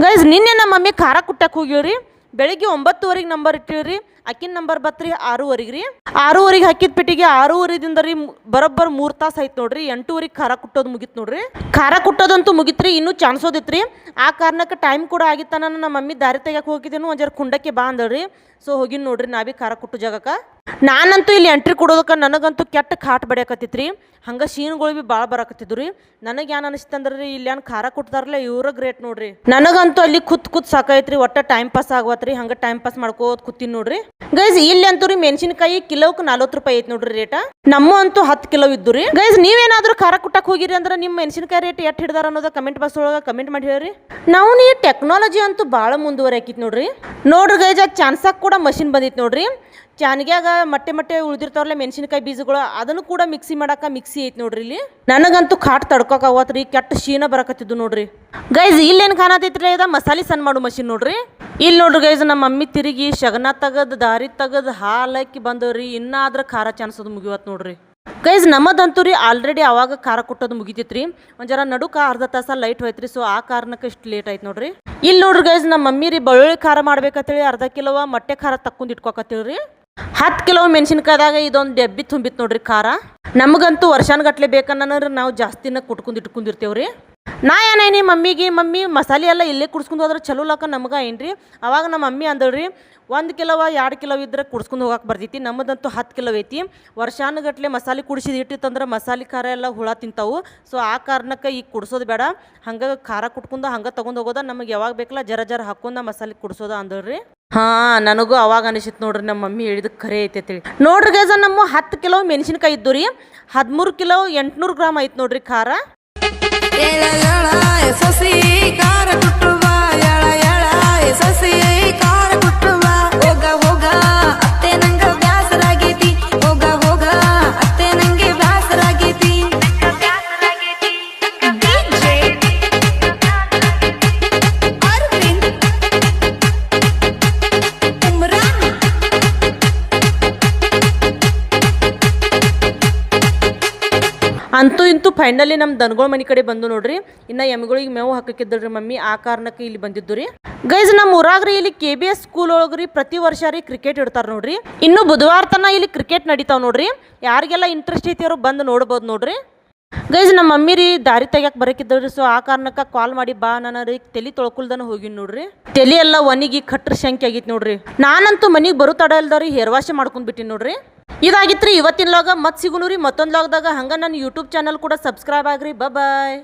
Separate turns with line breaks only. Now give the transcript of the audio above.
Guys ನಿನ್ನೆ ನಮ್ಮ mummy ಖಾರ ಕುಟ್ಟಕ್ಕೆ ಹೋಗಿವ್ರಿ. ಬೆಳಿಗ್ಗೆ 9:30 ನಂಬರ್ ಇಟ್ಟಿವ್ರಿ. ಅಕ್ಕಿನ ನಂಬರ್ ಬತ್ರಿ 6:30 ರೀ. 6:30 ಹಾಕಿದ ಪೆಟ್ಟಿಗೆ 6:30ದಿಂದ ರೀ ಬರೋಬ್ಬರ 3 ತಾಸು ಆಯ್ತು ನೋಡ್ರಿ. 8:30 ಖಾರ ಕುಟ್ಟೋದು ಮುಗಿತು ನೋಡ್ರಿ. ಖಾರ ಕುಟ್ಟೋದಂತೂ ಮುಗಿತ್ರಿ, ಇನ್ನೂ ಚಾನ್ಸೋದಿತ್ರಿ. ಆ ಕಾರಣಕ್ಕೆ ಟೈಮ್ ಕೂಡ ಆಗಿತ್ತ. ನಮ್ಮ ಮಮ್ಮಿ ದಾರಿ ತೆಗಿಯಕ್ಕೆ ಹೋಗಿದ್ದೇನು ಒಂಜರ ಕುಂಡಕ್ಕೆ ಬಾ ಅಂದಳ್ರಿ. ಸೊ ಹೋಗಿನ್ ನೋಡ್ರಿ ನಾ ಭೀ ಖಾರ ಕುಟ್ಟು ಜಾಗಕ್ಕೆ. ನಾನಂತೂ ಇಲ್ಲಿ ಎಂಟ್ರಿ ಕೊಡೋದಕ್ಕೆ ನನಗಂತೂ ಕೆಟ್ಟ ಕಾಟ್ ಬಡಿಯಕತ್ತಿತ್ರಿ. ಹಂಗೆ ಶೀನ್ಗಳು ಭೀ ಭಾಳ ಬರಾಕತ್ತಿದ್ರು ರೀ. ನನಗೆ ಏನು ಅನಿಸ್ತಂದ್ರೆ ರೀ ಇಲ್ಲಿ ಏನು ಖಾರ ಕುಟ್ತಾರಲ್ಲ ಇವ್ರ ಗ್ರೇಟ್ ನೋಡ್ರಿ. ನನಗಂತೂ ಅಲ್ಲಿ ಕೂತ್ ಸಾಕೈತ್ರಿ. ಒಟ್ಟ ಟೈಮ್ ಪಾಸ್ ಆಗವತ್ರಿ. ಹಂಗೆ ಟೈಮ್ ಪಾಸ್ ಮಾಡ್ಕೋತ ಕೂತೀನಿ ನೋಡ್ರಿ. ಗೈಸ್ ಇಲ್ಲಿ ಅಂತೂ ರೀ ಮೆಣಸಿನಕಾಯಿ ಕಿಲೋಕ್ಕೆ 40 ರೂಪಾಯಿ ಐತಿ ನೋಡ್ರಿ ರೇಟ. ನಮ್ಮ ಅಂತೂ 10 ಕಿಲೋ ಇದ್ದು ರೀ. ಗೈಸ್ ನೀವೇನಾದ್ರೂ ಖಾರ ಕುಟ್ಟಕ್ಕೆ ಹೋಗಿರಿ ಅಂದ್ರೆ ನಿಮ್ಮ ಮೆಣಸಿನಕಾಯಿ ರೇಟ್ ಎಷ್ಟು ಹಿಡ್ದಾರ ಅನ್ನೋದ ಕಮೆಂಟ್ ಬಾಕ್ಸ್ ಒಳಗೆ ಕಮೆಂಟ್ ಮಾಡಿ ಹೇಳ್ರಿ. ನಾವು ಈ ಟೆಕ್ನಾಲಜಿ ಅಂತೂ ಭಾಳ ಮುಂದುವರಿ ಆಕಿತ್ ನೋಡ್ರಿ. ನೋಡ್ರಿ ಗೈಸ್ ಆಗ ಚಾನ್ಸಾಕ್ ಕೂಡ ಮಷಿನ್ ಬಂದಿತ್ತು ನೋಡ್ರಿ. ಚಾನ್ಗ್ಯಾಗ ಮಟ್ಟೆ ಉಳಿದಿರ್ತಾವಲ್ಲ ಮೆಣಸಿನಕಾಯಿ ಬೀಜಗಳು ಅದನ್ನು ಕೂಡ ಮಿಕ್ಸಿ ಮಾಡಾಕ ಮಿಕ್ಸಿ ಐತಿ ನೋಡ್ರಿ ಇಲ್ಲಿ. ನನಗಂತೂ ಕಾಟ್ ತಡ್ಕೋಕ್ ಅವತ್ರಿ. ಕೆಟ್ಟ ಶೀನ ಬರಕತ್ತಿದ್ದು ನೋಡ್ರಿ. ಗೈಸ್ ಇಲ್ಲೇನು ಕಾಣತೈತ್ರಿ ಇದ ಮಸಾಲೆ ಸಣ್ಣ ಮಾಡು ಮಷಿನ್ ನೋಡ್ರಿ. ಇಲ್ಲಿ ನೋಡ್ರಿ ಗೈಸ್ ನಮ್ಮ ಮಮ್ಮಿ ತಿರುಗಿ ಶಗನ ತೆಗದ್ ದಾರಿ ತೆಗದ್ ಹಾಲಕ್ಕಿ ಬಂದವ್ರಿ. ಇನ್ನಾದ್ರ ಖಾರ ಚಾನ್ಸೋದು ಮುಗಿವತ್ ನೋಡ್ರಿ. ಗೈಸ್ ನಮ್ಮದಂತೂ ರೀ ಆಲ್ರೆಡಿ ಅವಾಗ ಖಾರ ಕುಟ್ಟೋದು ಮುಗಿತೈತ್ರಿ. ಒಂಜರ ನಡುಕ ಅರ್ಧ ತಾಸ ಲೈಟ್ ಹೋಯ್ತ್ರಿ. ಸೊ ಆ ಕಾರಣಕ್ಕೆ ಇಷ್ಟು ಲೇಟ್ ಆಯ್ತು ನೋಡ್ರಿ. ಇಲ್ಲಿ ನೋಡ್ರಿ ಗೈಸ್ ನಮ್ಮ ಮಮ್ಮಿ ರೀ ಬೆಳ್ಳುಳ್ಳಿ ಖಾರ ಮಾಡ್ಬೇಕಂತೇಳಿ ಅರ್ಧ ಕಿಲೋ ಮೊಟ್ಟೆ ಖಾರ ತಕ್ಕೊಂಡ್ ಇಟ್ಕೊಕತ್ತೀವ್ರಿ. 10 ಕಿಲೋ ಮೆಣಸಿನ್ಕಾಯ್ದಾಗ ಇದೊಂದು ಡೆಬ್ಬಿ ತುಂಬಿತ್ತು ನೋಡ್ರಿ ಖಾರ. ನಮಗಂತೂ ವರ್ಷಾನ್ಗಟ್ಲೆ ಬೇಕನ್ನೋರು ನಾವು ಜಾಸ್ತಿನ ಕುಟ್ಕೊಂಡು ಇಟ್ಕೊಂಡಿರ್ತೇವ್ರಿ. ನಾ ಏನೇನಿ ಮಮ್ಮಿ ಮಸಾಲೆ ಎಲ್ಲ ಇಲ್ಲೇ ಕುಡ್ಸ್ಕೊಂಡು ಹೋದ್ರೆ ಚಲೋ ಲಕ್ಕ ನಮ್ಗೆ ಏನ್ರಿ. ಅವಾಗ ನಮ್ಮ ಮಮ್ಮಿ ಅಂದಳ್ರಿ 1 ಕಿಲೋ 2 ಕಿಲೋ ಇದ್ರೆ ಕುಡ್ಸ್ಕೊಂಡು ಹೋಗಕ್ಕೆ ಬರ್ತೈತಿ. ನಮ್ಮದಂತೂ 10 ಕಿಲೋ ಐತಿ. ವರ್ಷಾನುಗಟ್ಲೆ ಮಸಾಲೆ ಕುಡಿಸಿದ ಇಟ್ಟಿತ್ತಂದ್ರೆ ಮಸಾಲೆ ಖಾರ ಎಲ್ಲ ಹುಳ ತಿಂತಾವು. ಸೊ ಆ ಕಾರಣಕ್ಕೆ ಈಗ ಕುಡ್ಸೋದು ಬೇಡ. ಹಂಗೆ ಖಾರ ಕುಟ್ಕೊಂಡು ಹಂಗೆ ತೊಗೊಂಡು ಹೋಗೋದ. ನಮಗೆ ಯಾವಾಗ ಬೇಕಲ್ಲ ಜರ ಹಾಕೊಂಡ ಮಸಾಲೆ ಕುಡ್ಸೋದ ಅಂದಳ್ರಿ. ನನಗೂ ಅವಾಗ ಅನಿಸಿತ್ತು ನೋಡ್ರಿ ನಮ್ಮ ಮಮ್ಮಿ ಹೇಳಿದ ಖರೆ ಐತೆ ಅಂತೇಳಿ. ನೋಡ್ರಿ ಗೈಸ ನಮ್ಮ 10 ಕಿಲೋ ಮೆಣಸಿನ್ಕಾಯಿ ಇದ್ದು ರೀ 13 ಕಿಲೋ 800 ಗ್ರಾಮ್ ಐತೆ ನೋಡ್ರಿ ಖಾರ. ಅಂತೂ ಇಂತೂ ಫೈನಲಿ ನಮ್ಮ ದನಗಳ ಮನೆ ಕಡೆ ಬಂದು ನೋಡ್ರಿ. ಇನ್ನು ಎಮ್ಮೆಗಳಿಗೆ ಮೇವು ಹಾಕಿದ್ರಿ ಮಮ್ಮಿ. ಆ ಕಾರಣಕ್ಕೆ ಇಲ್ಲಿ ಬಂದಿದ್ದು ರೀ. ಗೈಸ್ ನಮ್ಮ ಊರಾಗ್ರಿ ಇಲ್ಲಿ KBS ಸ್ಕೂಲ್ ಒಳಗ್ರಿ ಪ್ರತಿ ವರ್ಷ ರೀ ಕ್ರಿಕೆಟ್ ಇಡ್ತಾರೆ ನೋಡ್ರಿ. ಇನ್ನು ಬುಧವಾರ ತನ ಇಲ್ಲಿ ಕ್ರಿಕೆಟ್ ನಡೀತಾವ ನೋಡ್ರಿ. ಯಾರಿಗೆಲ್ಲ ಇಂಟ್ರೆಸ್ಟ್ ಐತಿ ಅವರು ಬಂದು ನೋಡ್ಬೋದು ನೋಡ್ರಿ. ಗೈಸ್ ನಮ್ಮ ಮಮ್ಮಿ ರೀ ದಾರಿ ತೆಗಿಯಕ್ಕೆ ಬರಕಿದ್ದವ್ರಿ. ಸೊ ಆ ಕಾರಣಕ್ಕೆ ಕಾಲ್ ಮಾಡಿ ಬಾ ನಾನು ರೀ ತಲೆ ತೊಳ್ಕೊಳ್ದನ ಹೋಗಿನಿ ನೋಡ್ರಿ. ತಲೆ ಎಲ್ಲ ಒನಿಗಿ ಕಟ್ರ ಶಂಕೆ ಆಗಿತ್ತು ನೋಡ್ರಿ. ನಾನಂತೂ ಮನೆಗೆ ಬರೋ ತಡ ಇಲ್ದವ್ರಿ ಹೇರ್ ವಾಶ್ ಮಾಡ್ಕೊಂಡು ಬಿಟ್ಟಿನಿ ನೋಡ್ರಿ. ಇದಾಗಿತ್ರಿ ಇವತ್ತಿನ ಲಾಗ. ಮತ್ತೆ ಸಿಗುನು ರೀ ಮತ್ತೊಂದು ಲಾಗ್ದಾಗ. ಹಂಗೆ ನನ್ನ ಯೂಟ್ಯೂಬ್ ಚಾನಲ್ ಕೂಡ ಸಬ್ಸ್ಕ್ರೈಬ್ ಆಗ್ರಿ. ಬಾಯ್.